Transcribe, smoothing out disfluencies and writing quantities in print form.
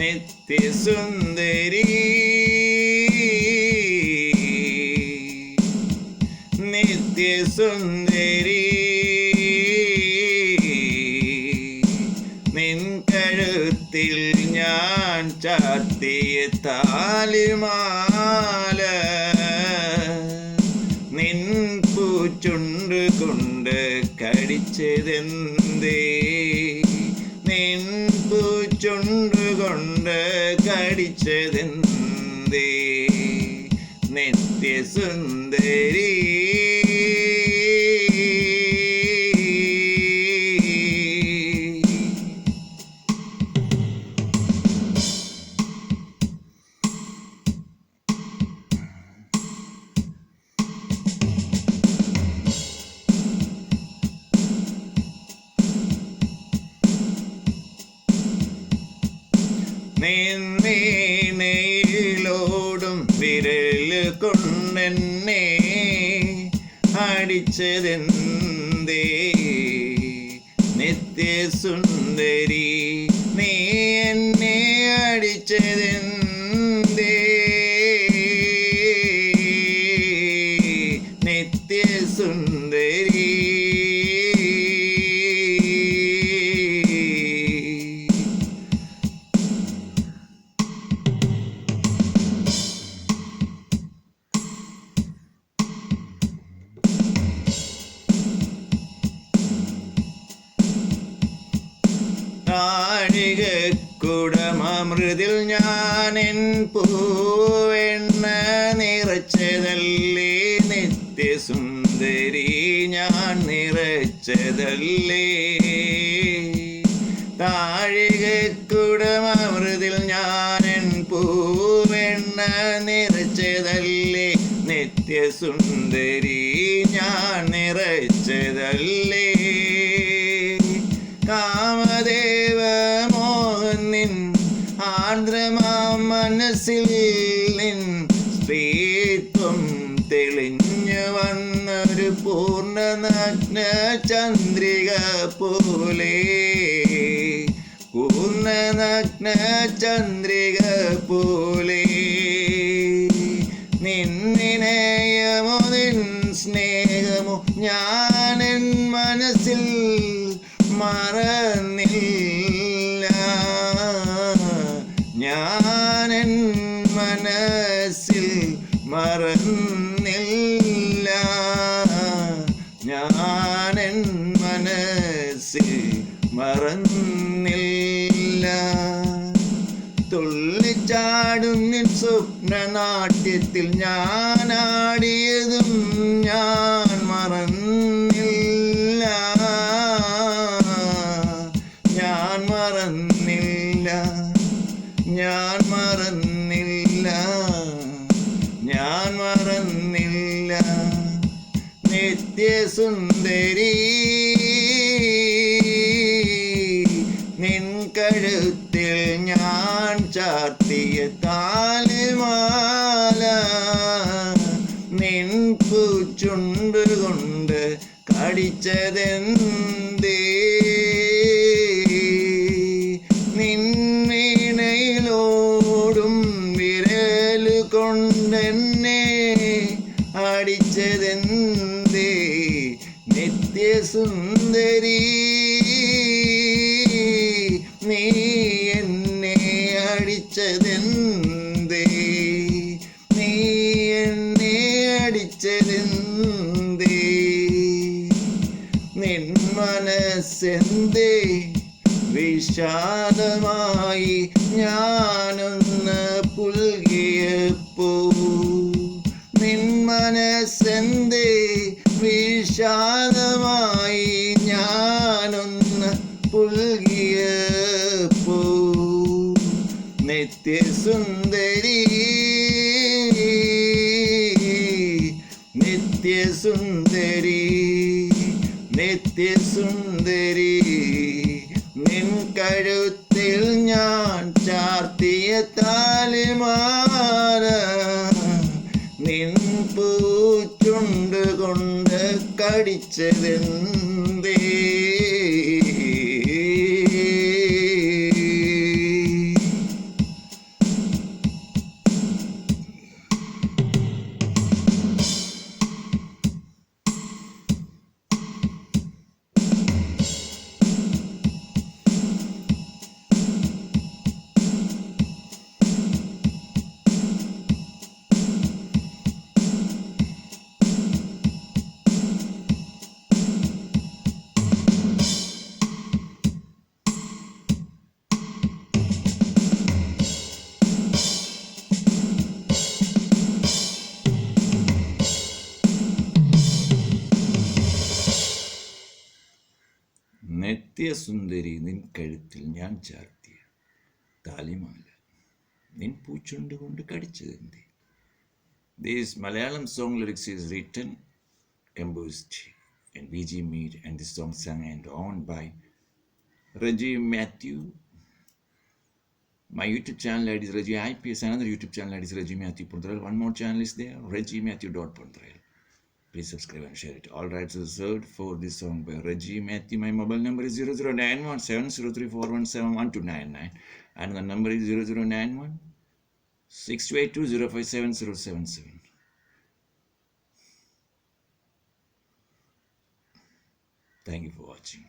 നിത്യസുന്ദരി നിത്യസുന്ദരി നിൻ കഴുത്തിൽ ഞാൻ ചാർത്തിയ താലിമാല നിൻ പൂച്ചുണ്ട് കൊണ്ട് കടിച്ചതെന്തേ നിൻ പൂച്ചുണ്ട് കൊണ്ട് കടിച്ചതെന്തേ നിത്യസുന്ദരി നിന്നീണയിലോടും വിരൽ കൊണ്ടെന്നെ അടിച്ചതെന്തേ നിത്യസുന്ദരി നീ എന്നെ അടിച്ചതെന്തേ നിത്യസുന്ദരി നാഴികക്കുടമൃതിൽ ഞാനെൻ പൂവെണ്ണ നിറച്ചതല്ലേ നിത്യസുന്ദരി ഞാൻ നിറച്ചതല്ലേ താഴികക്കുടമൃതിൽ ഞാനെൻ പൂവെണ്ണ നിറച്ചതല്ലേ നിത്യസുന്ദരി ഞാൻ നിറച്ചതല്ലേ കാമദേവ മോഹനിൻ ആർദ്രമാ മനസ്സിൽ നിൻ സ്ത്രീത്വം തെളിഞ്ഞു വന്നൊരു പൂർണ്ണനഗ്ന ചന്ദ്രിക പോലെ പൂർണ്ണനഗ്ന ചന്ദ്രിക പോലെ നിൻ വിനയമോ നിൻ സ്നേഹമോ ഞാനെൻ മനസ്സിൽ മറന്നില്ല ഞാനെൻ മനസ്സിൽ മറന്നില്ല ഞാനെൻ മനസ്സിൽ മറന്നില്ല തുള്ളിച്ചാടും നിൻ സ്വപ്നനാട്യത്തിൽ ഞാനാടിയതും ഞാൻ മറന്നില്ല ഞാൻ മറന്നില്ല ഞാൻ മറന്നില്ല ഞാൻ മറന്നില്ല നിത്യസുന്ദരി നിൻ കഴുത്തിൽ ഞാൻ ചാർത്തിയ താലിമാല നിൻ പൂച്ചുണ്ട് കൊണ്ട് കടിച്ചതെന്തേ നിൻ വീണയിലോടും വിരൽ കൊണ്ടെന്നെ അടിച്ചതെന്തേ നിത്യസുന്ദരി നീ എന്നെ അടിച്ചതെന്തേ നീ എന്നെ അടിച്ചതെന്തേ നിൻ മനസ്സെന്തേ വിഷാദമായി ഞാനൊന്ന് പുൽകിയപ്പോ നിൻ മനസ്സെന്തേ വിഷാദമായി ഞാനൊന്ന് പുൽകിയപ്പോ നിത്യസുന്ദരി നിത്യസുന്ദരി നിത്യസുന്ദരി നിൻ കഴുത്തിൽ ഞാൻ ചാർത്തിയ താലിമാല നിൻ പൂച്ചുണ്ട് കൊണ്ട് കടിച്ചതെന്തേ സത്യസുന്ദരി നിൻ കഴുത്തിൽ ഞാൻ ചാർത്തിയ താലിമാല നിൻ പൂച്ചുണ്ട് കൊണ്ട് കടിച്ചതെന്തേ. This Malayalam song lyrics is written, composed, and B.G. Mead, and this song sung and owned by Reggie Matthew. My YouTube channel ID is Reggie IPS. Another YouTube channel ID is Reggie Matthew Pundrail. One more channel is there, Reggie Matthew Pundrail. Please subscribe and share it. All rights reserved for this song by Reggie Matthew. My mobile number is 00917034171299, and the number is 0091 6282057077. Thank you for watching.